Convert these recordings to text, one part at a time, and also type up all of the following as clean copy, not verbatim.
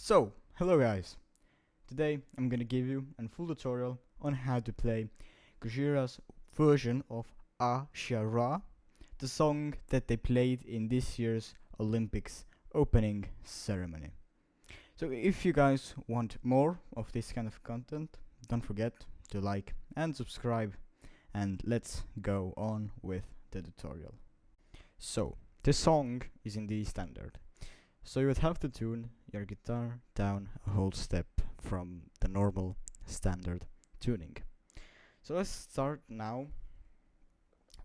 So, hello guys. Today I'm gonna give you a full tutorial on how to play Gojira's version of IRA, the song that they played in this year's Olympics opening ceremony. So if you guys want more of this kind of content, don't forget to like and subscribe, and let's go on with the tutorial. So, the song is in D standard. So you would have to tune your guitar down a whole step from the normal standard tuning. So let's start now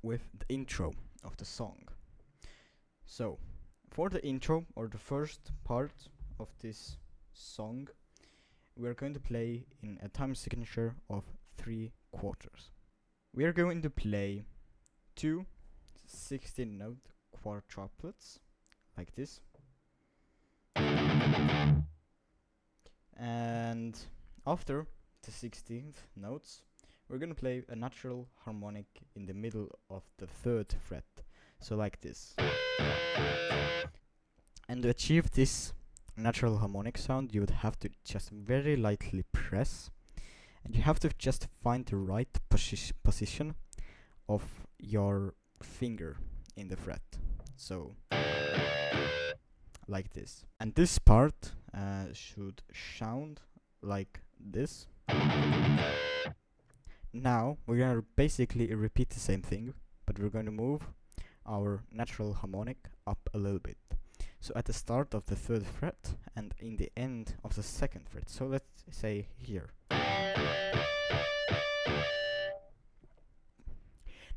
with the intro of the song. So for the intro, or the first part of this song, we're going to play in a time signature of 3/4. We are going to play two 16-note quadruplets like this. And after the 16th notes, we're gonna play a natural harmonic in the middle of the 3rd fret, so like this. And to achieve this natural harmonic sound, you would have to just very lightly press, and you have to just find the right position of your finger in the fret, so like this. And this part should sound like this. Now we're gonna basically repeat the same thing, but we're going to move our natural harmonic up a little bit. So at the start of the 3rd fret and in the end of the 2nd fret. So let's say here.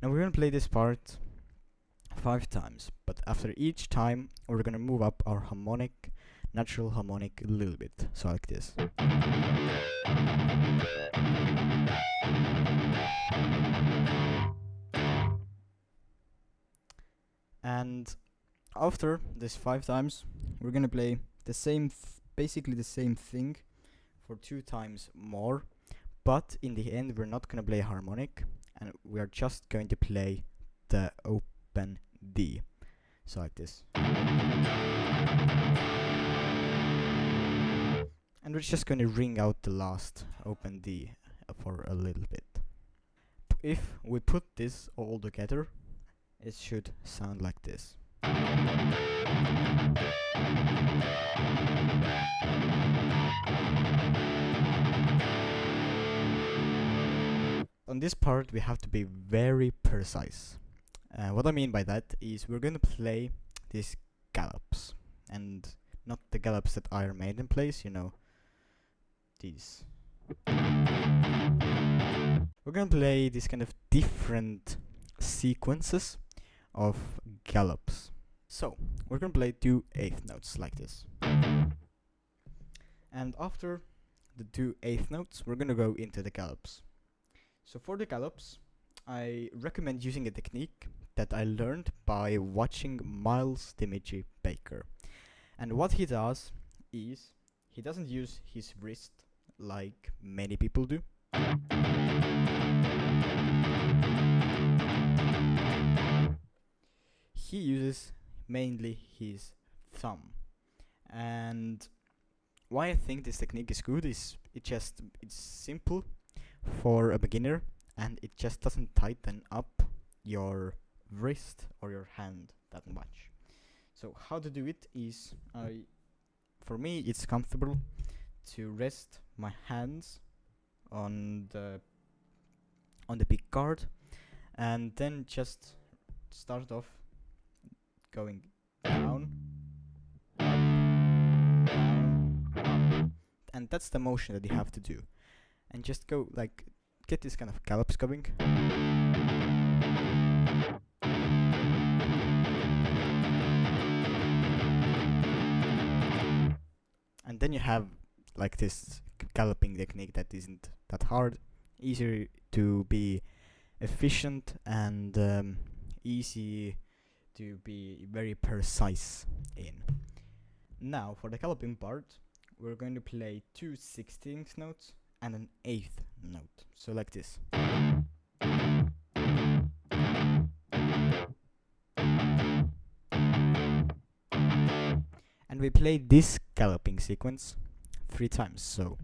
Now we're gonna play this part 5 times, but after each time we're gonna move up our harmonic, natural harmonic a little bit, so like this. And after this 5 times, we're gonna play the same, basically the same thing for 2 times more, but in the end we're not gonna play harmonic, and we are just going to play the open D, so like this. And we're just going to ring out the last open D for a little bit. If we put this all together, it should sound like this. On this part we have to be very precise. What I mean by that is we're going to play these gallops, and not the gallops that Iron Maiden plays, you know, these. We're going to play these kind of different sequences of gallops. So we're going to play 2 8th notes like this. And after the 2 8th notes, we're going to go into the gallops. So for the gallops, I recommend using a technique that I learned by watching Miles Dimitri Baker. And what he does is he doesn't use his wrist like many people do. He uses mainly his thumb. And why I think this technique is good is it's simple for a beginner, and it just doesn't tighten up your wrist or your hand that much. So how to do it is, for me it's comfortable to rest my hands on the pick guard, and then just start off going down, up, down, up. And that's the motion that you have to do, and just go like get this kind of gallops going. And then you have like this galloping technique that isn't that hard, easier to be efficient, and easy to be very precise in. Now for the galloping part, we're going to play 2 16th notes and an 8th note, so like this. And we play this galloping sequence 3 times. So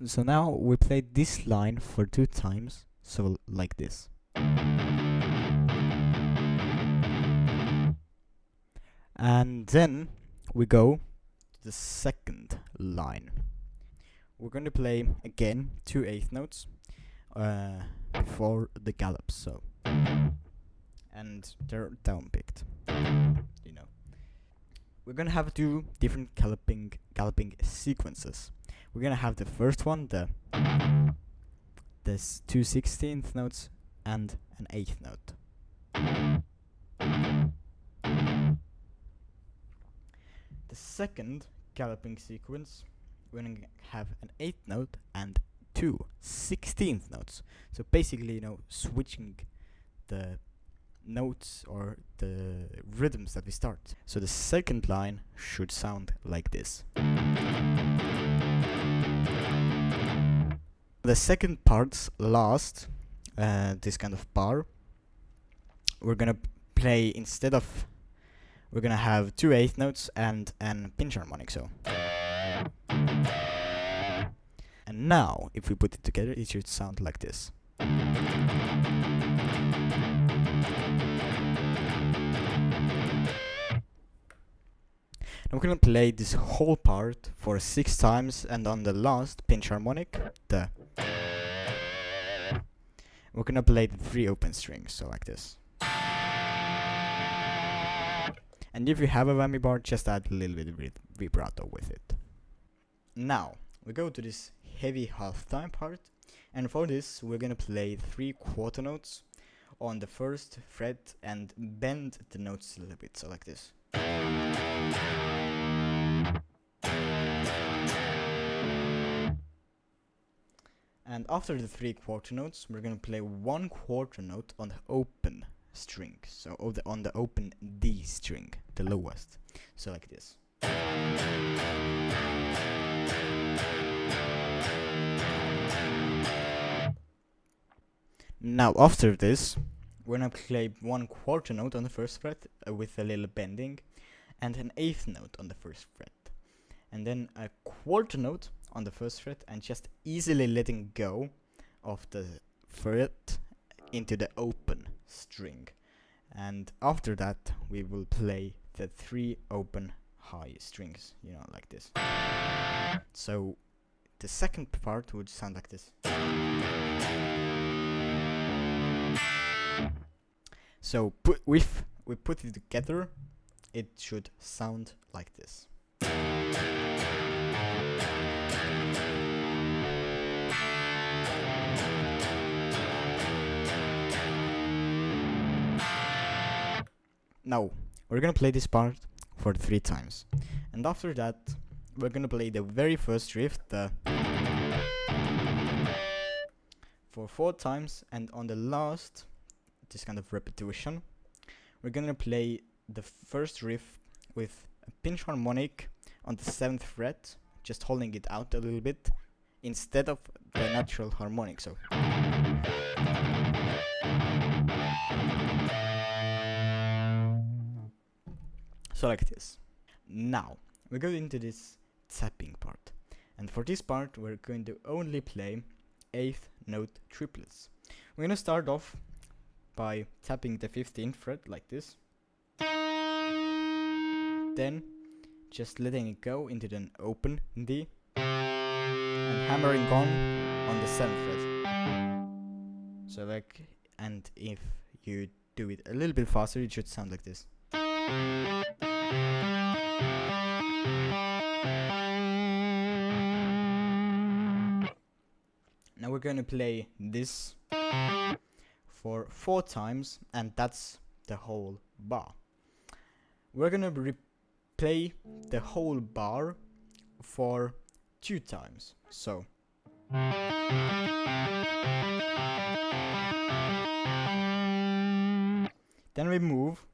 so now we played this line for 2 times, so like this. And then we go to the second line. We're going to play again 2 8th notes before the gallops, so, and they're downpicked, you know. We're gonna have 2 different galloping sequences. We're gonna have the first one, the 2 16th notes and an 8th note. The second galloping sequence, we're gonna have an 8th note and 2 16th notes. So basically, you know, switching the notes or the rhythms that we start. So the second line should sound like this. The second part's last, this kind of bar, we're gonna play instead of, we're gonna have 2 8th notes and an pinch harmonic, so. And now, if we put it together, it should sound like this. I'm gonna play this whole part for 6 times, and on the last pinch harmonic, we're gonna play the 3 open strings, so like this. And if you have a whammy bar, just add a little bit of vibrato with it. Now, we go to this heavy halftime part, and for this, we're gonna play 3 quarter notes on the first fret and bend the notes a little bit, so like this. And after the 3 quarter notes, we're gonna play 1 quarter note on the open string, so on the open D string, the lowest, so like this. Now after this, we're gonna play 1 quarter note on the first fret with a little bending, and an 8th note on the first fret, and then a quarter note on the first fret, and just easily letting go of the fret into the open string. And after that, we will play the 3 open high strings, you know, like this. So the second part would sound like this. So if we put it together, it should sound like this. Now, we're gonna play this part for 3 times. And after that, we're gonna play the very first riff, for 4 times, and on the last, this kind of repetition, we're gonna play the first riff with a pinch harmonic on the 7th fret, just holding it out a little bit, instead of the natural harmonic, so. So like this. Now, we go into this tapping part. And for this part, we're going to only play 8th note triplets. We're gonna start off by tapping the 15th fret like this. Then, just letting it go into an open D. And hammering on the 7th fret. So like, and if you do it a little bit faster, it should sound like this. Now we're going to play this for 4 times, and that's the whole bar. We're going to replay the whole bar for 2 times. So then we move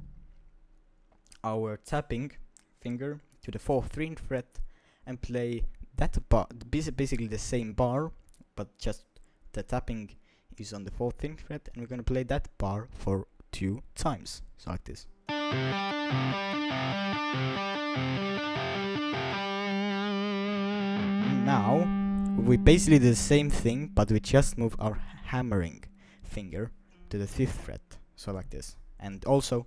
our tapping finger to the 4th fret and play that bar, basically the same bar, but just the tapping is on the 14th fret, and we're gonna play that bar for 2 times, so like this. Now we basically do the same thing, but we just move our hammering finger to the 5th fret, so like this. And also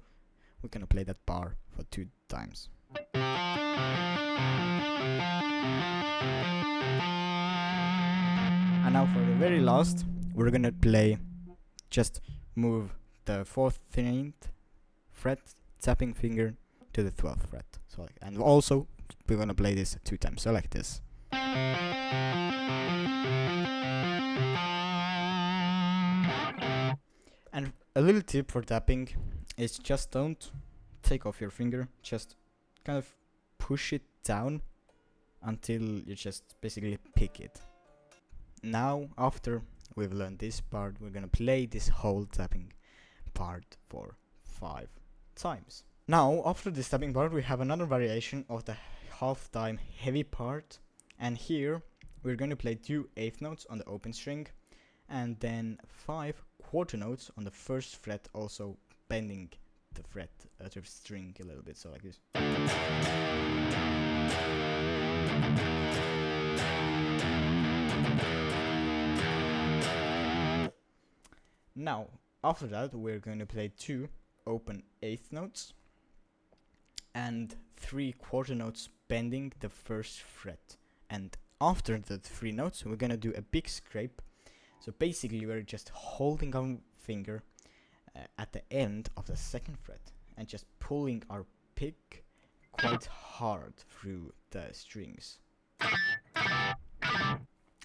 we're gonna play that bar for 2 times. And now for the very last, we're gonna play, just move the 14th fret tapping finger to the 12th fret. So like, and also we're gonna play this 2 times, so like this. And a little tip for tapping is just don't take off your finger, just kind of push it down until you just basically pick it. Now, after we've learned this part, we're gonna play this whole tapping part for 5 times. Now, after this tapping part, we have another variation of the half-time heavy part, and here we're gonna play 2 eighth notes on the open string, and then 5 quarter notes on the 1st fret, also bending the fret, the string a little bit, so like this. Now, after that, we're going to play 2 open eighth notes and 3 quarter notes bending the 1st fret. And after the 3 notes, we're gonna do a big scrape. So basically, we're just holding our finger at the end of the 2nd fret and just pulling our pick quite hard through the strings.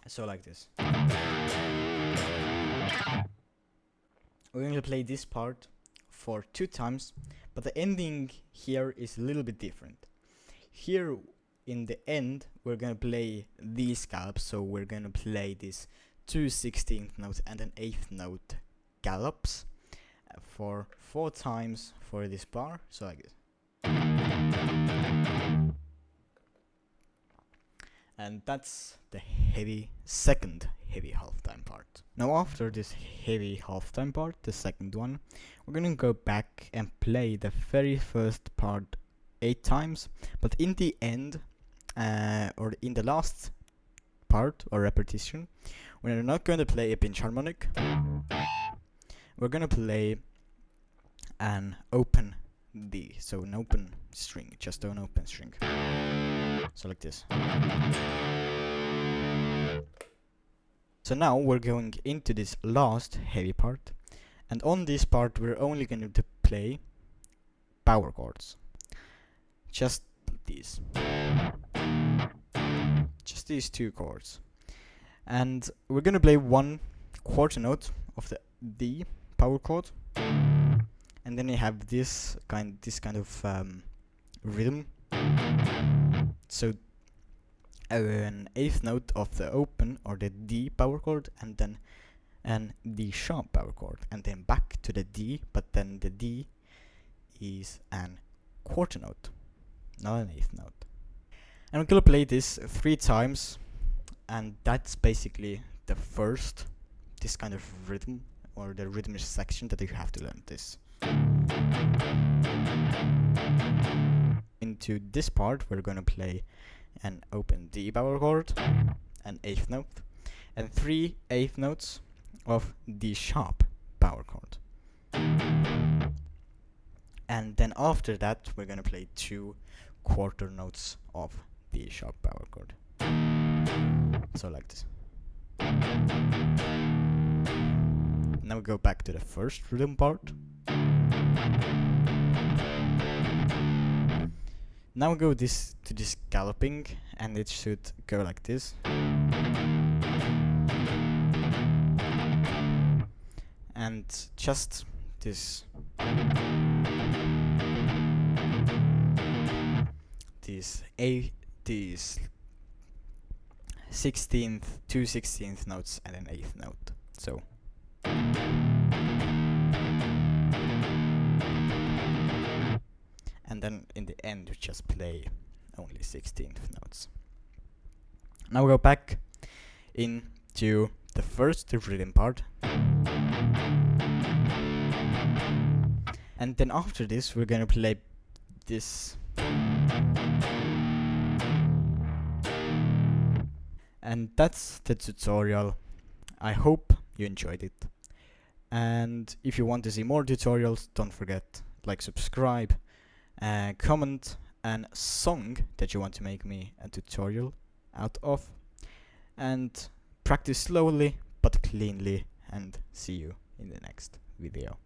So like this. We're going to play this part for 2 times, but the ending here is a little bit different. Here in the end, we're going to play these scallops, so we're going to play this 2 16th notes and an 8th note gallops for 4 times for this bar, so like this. And that's the second heavy halftime part. Now after this heavy halftime part, the second one, we're gonna go back and play the very first part 8 times, but in the end, or in the last part or repetition, we're not going to play a pinch harmonic. We're gonna play an open D, so an open string, just an open string. So like this. So now we're going into this last heavy part, and on this part we're only going to play power chords. Just these. Just these 2 chords. And we're gonna play 1 quarter note of the D power chord, and then you have this kind of rhythm. So an 8th note of the open or the D power chord, and then an D sharp power chord, and then back to the D, but then the D is an quarter note, not an 8th note. And we're gonna play this 3 times, and that's basically the first, this kind of rhythm, or the rhythmic section that you have to learn this. Into this part, we're gonna play an open D power chord, an 8th note, and 3 8th notes of D sharp power chord. And then after that, we're gonna play 2 quarter notes of D sharp power chord. So like this. Now we go back to the first rhythm part. Now we go to this galloping, and it should go like this. And just this these 16th, 2 16th notes and an 8th note. So and then in the end we just play only 16th notes. Now we go back into the first rhythm part. And then after this we're gonna play this. And that's the tutorial. I hope you enjoyed it. And if you want to see more tutorials, don't forget like, subscribe, comment and song that you want to make me a tutorial out of, and practice slowly but cleanly, and see you in the next video.